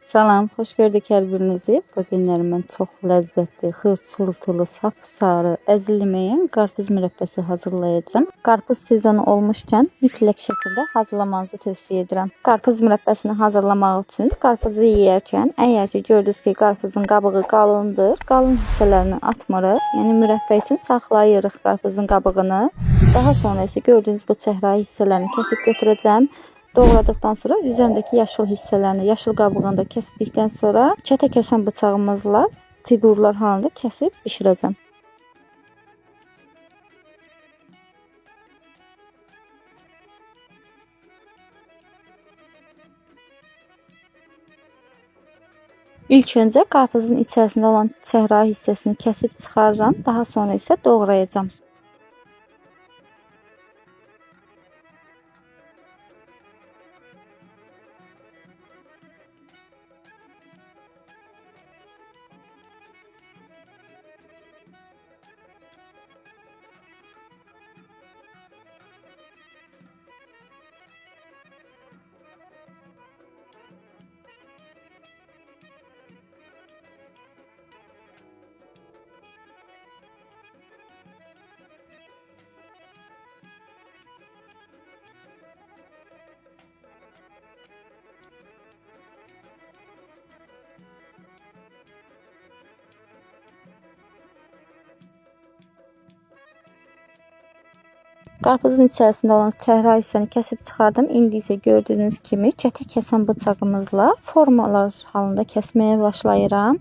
Salam, xoş gördük hər birinizi. Bu günlər mən çox ləzzətli, xırçıltılı, sapsarı, əzilməyən qarpız mürəbbəsi hazırlayacağam. Qarpız sezonu olmuşkən mütləq şəkildə hazırlamanızı tövsiyə edirəm. Qarpız mürəbbəsini hazırlamaq üçün qarpızı yeyərkən, əgər ki gördünüz ki, qarpızın qabığı qalındır, qalın hissələrini atmırıq. Yəni mürəbbə üçün saxlayırıq qarpızın qabığını. Daha sonra isə gördüyünüz bu çəhrayı hissələrini kəsib götürəcəm. Doğradıktan sonra üzerindeki yaşıl hissələrini, yaşıl qabığını da kəsdikdən sonra çətə kəsən bıçağımızla fiqurlar halında kəsib bişirəcəm. İlk öncə qarpızın içərisində olan çəhrayı hissəsini kəsib çıxarıram, daha sonra isə doğrayacağam. Qarpızın içərisində olan çəhrayı hissəni kəsib çıxardım. İndi isə gördüyünüz kimi çətə kəsən bıçağımızla formalar halında kəsməyə başlayıram.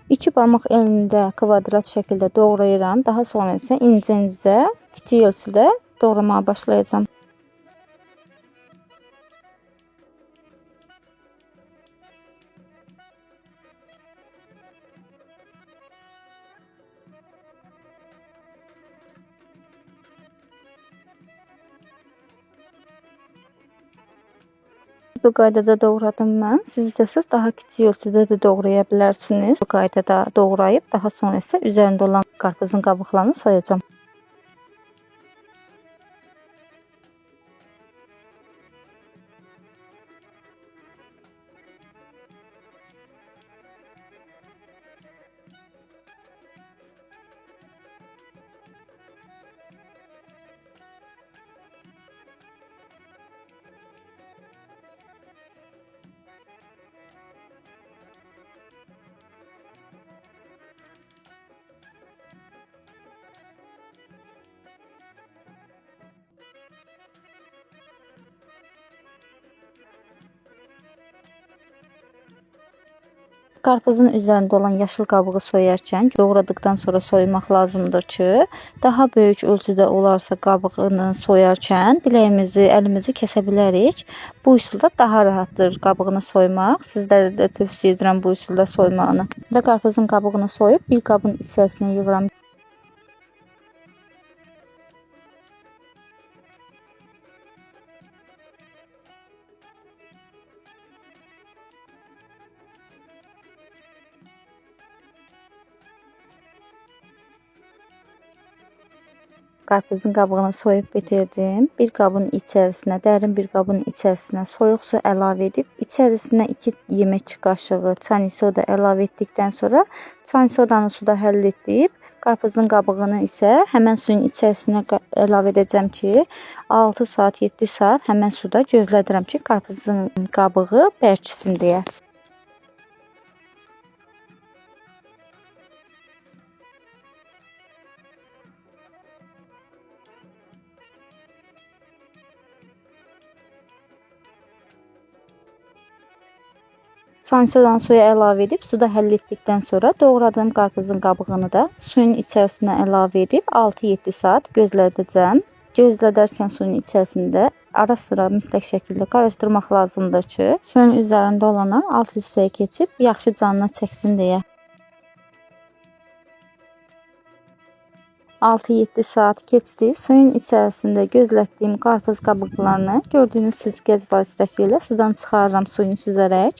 2 barmaq enində kvadrat şəkildə doğrayıram. Daha sonra isə incə-incə, kiçik ölçüdə doğramaya başlayacağam. Bu qaydada doğradım mən. Siz istəsəz daha kiçik ölçüdə də doğraya bilərsiniz. Bu qaydada doğrayıb daha sonra isə üzərində olan qarpızın qabıqlarını soyacağam. Qarpızın üzərində olan yaşıl qabığı soyarkən doğradıktan sonra soymaq lazımdır ki, daha böyük ölçüdə olarsa qabığını soyarkən biləyimizi, əlimizi kəsə bilərik. Bu üsulda daha rahatdır qabığını soymaq. Sizlərə də tövsiyə edirəm bu üsulda soymağını. Və qarpızın qabığını soyub bir qabın içərisinə yığıram. Qarpızın qabığını soyub bitirdim. Bir qabın içərisinə, dərin bir qabın içərisinə soyuq su əlavə edib, içərisinə 2 yemək qaşığı çay soda əlavə etdikdən sonra çay sodanı suda həll edib, qarpızın qabığını isə həmən suyun içərisinə əlavə edəcəm ki, 6 saat, 7 saat həmən suda gözlədirəm ki, qarpızın qabığı bərkisin deyə. Çay sodanı suya əlavə edib, suda həll etdikdən sonra doğradığım qarpızın qabığını da suyun içərisinə əlavə edib 6-7 saat gözlədəcəm. Gözlədərkən suyun içərisində ara sıra mütləq şəkildə qarışdırmaq lazımdır ki, suyun üzərində olanlar alt hissəyə keçib yaxşı canına çəksin deyə. 6-7 saat keçdi. Suyun içərisində gözlətdiyim qarpız qabıqlarını gördüyünüz süzgəc vasitəsilə sudan çıxarıram suyunu süzərək.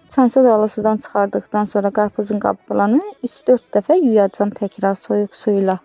Çay sodalı sudan çıxardıqdan sonra qarpızın qabıqlarını 3-4 dəfə yuyacağam təkrar soyuq su ilə.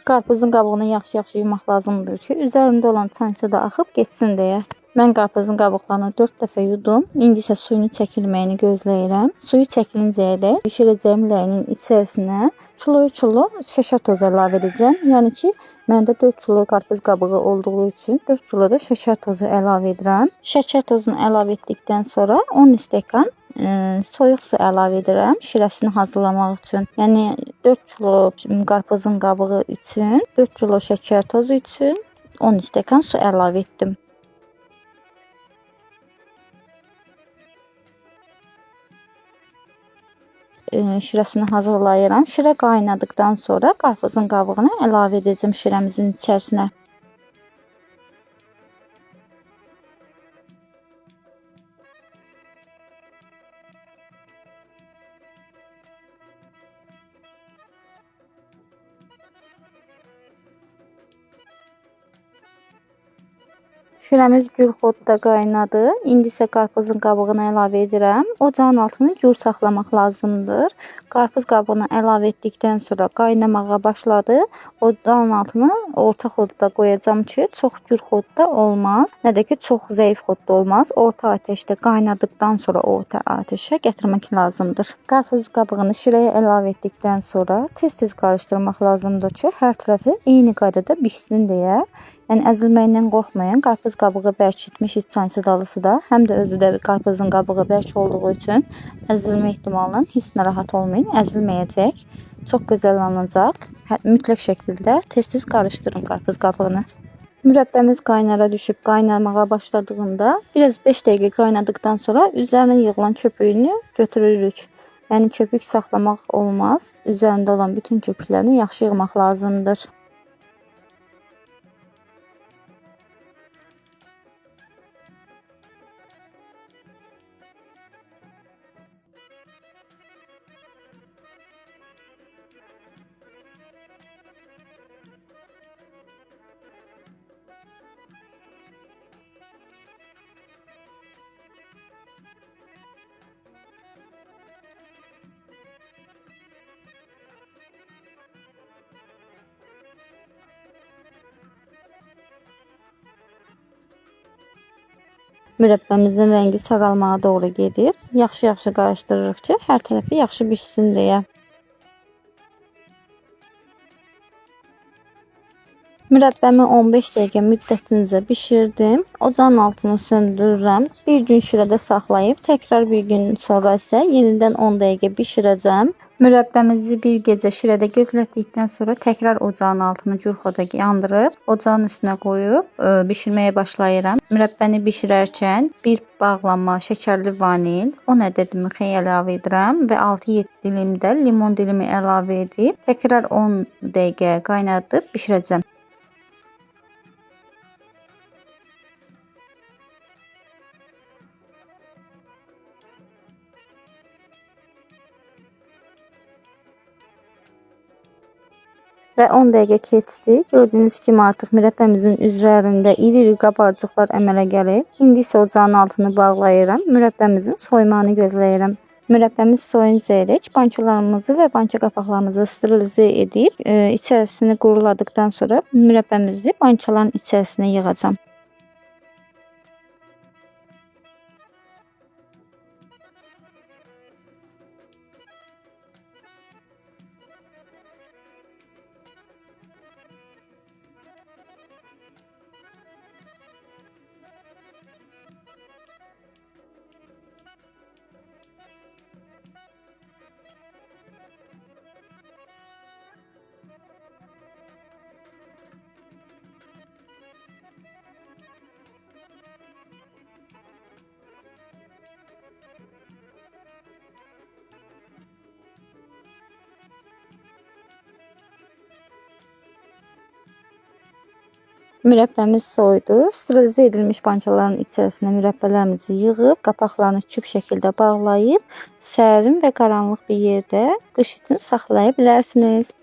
Qarpızın qabığını yaxşı-yaxşı yumaq lazımdır ki, üzərində olan çay soda axıb getsin deyə. Mən qarpızın qabıqlarını 4 dəfə yudum. İndi isə suyunun çəkilməyini gözləyirəm. Suyu çəkilincəyədək bişirəcəyim ləyinin içərisinə kilo şəkər tozu əlavə edəcəm. Yəni ki, məndə 4 kilo qarpız qabığı olduğu üçün 4 kilo da şəkər tozu əlavə edirəm. Şəkər tozunu əlavə etdikdən sonra 10 stəkan soyuq su əlavə edirəm şirəsini hazırlamaq üçün. Yəni 4 kilo qarpızın qabığı üçün, 4 kilo şəkər tozu üçün 10 stəkan su əlavə etdim. Şirəsini hazırlayıram. Şirə qaynadıqdan sonra qarpızın qabığını əlavə edəcəm şirəmizin içərisinə. Şirəmiz gürxodda qaynadı. İndi isə qarpızın qabığını əlavə edirəm. Ocağın altını gür saxlamaq lazımdır. Qarpız qabığını əlavə etdikdən sonra qaynamağa başladı. Ocağın altını orta xodda qoyacağam ki, çox gür xodda olmaz. Nə də ki, çox zəif xodda olmaz. Orta atəşdə qaynadıqdan sonra orta atəşə gətirmək lazımdır. Qarpız qabığını şirəyə əlavə etdikdən sonra tez-tez qarışdırmaq lazımdır ki, hər tərəfi eyni qaydada bişsin deyə. Yəni əzilməyindən qorxmayın. Qarpız qabığı bərkitmişik çay sodalı suda. Həm də özü də qarpızın qabığı bərk olduğu üçün əzilmə ehtimalından heç narahat olmayın. Əzilməyəcək. Çox gözəl alınacaq. Mütləq şəkildə tez-tez qarışdırın qarpız qabığını. Mürəbbəmiz qaynara düşüb qaynamağa başladığında biraz 5 dəqiqə qaynadıqdan sonra üzərinə yığılan köpüyünü götürürük. Yəni köpük saxlamaq olmaz. Üzərində olan bütün köpüklərini yaxşı yığmaq lazımdır. Mürəbbəmizin rəngi saralmağa doğru gedir. Yaxşı-yaxşı qarışdırırıq ki, hər tərəfi yaxşı bişsin deyə. Mürəbbəmi 15 dəqiqə müddətincə bişirdim. Ocağın altını söndürürəm. Bir gün şirədə saxlayıb, təkrar bir gün sonra isə yenidən 10 dəqiqə bişirəcəm. Mürəbbəmizi bir gecə şirədə gözlətdikdən sonra təkrar ocağın altını gürxoda yandırıb, ocağın üstünə qoyub bişirməyə başlayıram. Mürəbbəni bişirərkən bir bağlama şəkərli vanil, 10 ədəd mixey əlavə edirəm və 6-7 dilim də limon dilimi əlavə edib təkrar 10 dəqiqə qaynadıb bişirəcəm. Və 10 dəqiqə keçdi. Gördüyünüz kimi artıq mürəbbəmizin üzərində iri-iri qabarcıqlar əmələ gəlir. İndi isə ocağın altını bağlayıram. Mürəbbəmizin soyumağını gözləyirəm. Mürəbbəmiz soyuncayərək bançolarımızı və banço qapaqlarımızı sterilizə edib, içərisini quruladıqdan sonra mürəbbəmizi bançoların içərisinə yığacağam. Mürəbbəmiz soydu. Sterilizə edilmiş bançoların içərisinə mürəbbələrimizi yığıb, qapaqlarını küp şəkildə bağlayıb, sərin və qaranlıq bir yerdə qış üçün saxlaya bilərsiniz.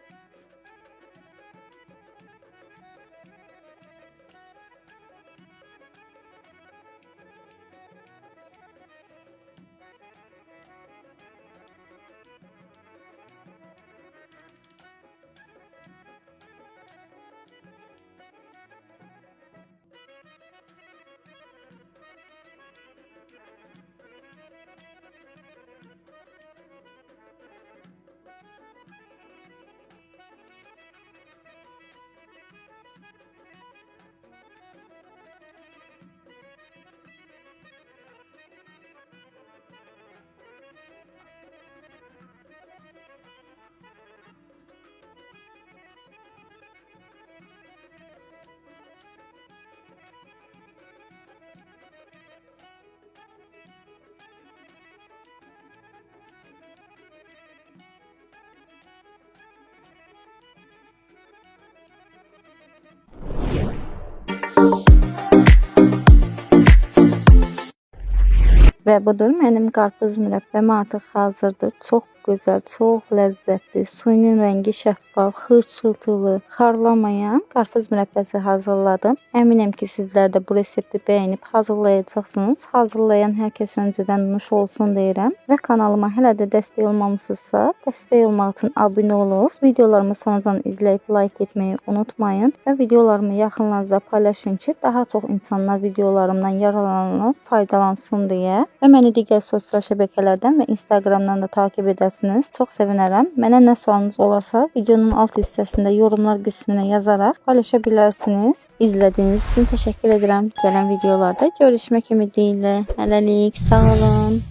Və budur, mənim qarpız mürəbbəm artıq hazırdır. Çox gözəl, çox ləzzətli, suyunun rəngi şəffaf, xırçıltılı, xarlamayan qarpız mürəbbəsi hazırladım. Əminəm ki, sizlər də bu resepti bəyənib hazırlayacaqsınız. Hazırlayan hər kəs öncədən nuş olsun deyirəm. Və kanalıma hələ də dəstək olmamısınızsa, dəstək olmaq üçün abunə olub, videolarımı sonucan izləyib like etməyi unutmayın. Və videolarımı yaxınlarınızda paylaşın ki, daha çox insanlar videolarımdan yararlanıb, faydalansın deyə. Və məni digər sosial şəbəkələrdən və Instagramdan da takib edəsiniz. Çox sevinərəm. Mənə nə sualınız olarsa, videonun alt hissəsində yorumlar qisminə yazaraq paylaşa bilərsiniz. İzlədiyiniz üçün təşəkkür edirəm. Gələn videolarda görüşmək ümidilə. Hələlik, sağ olun.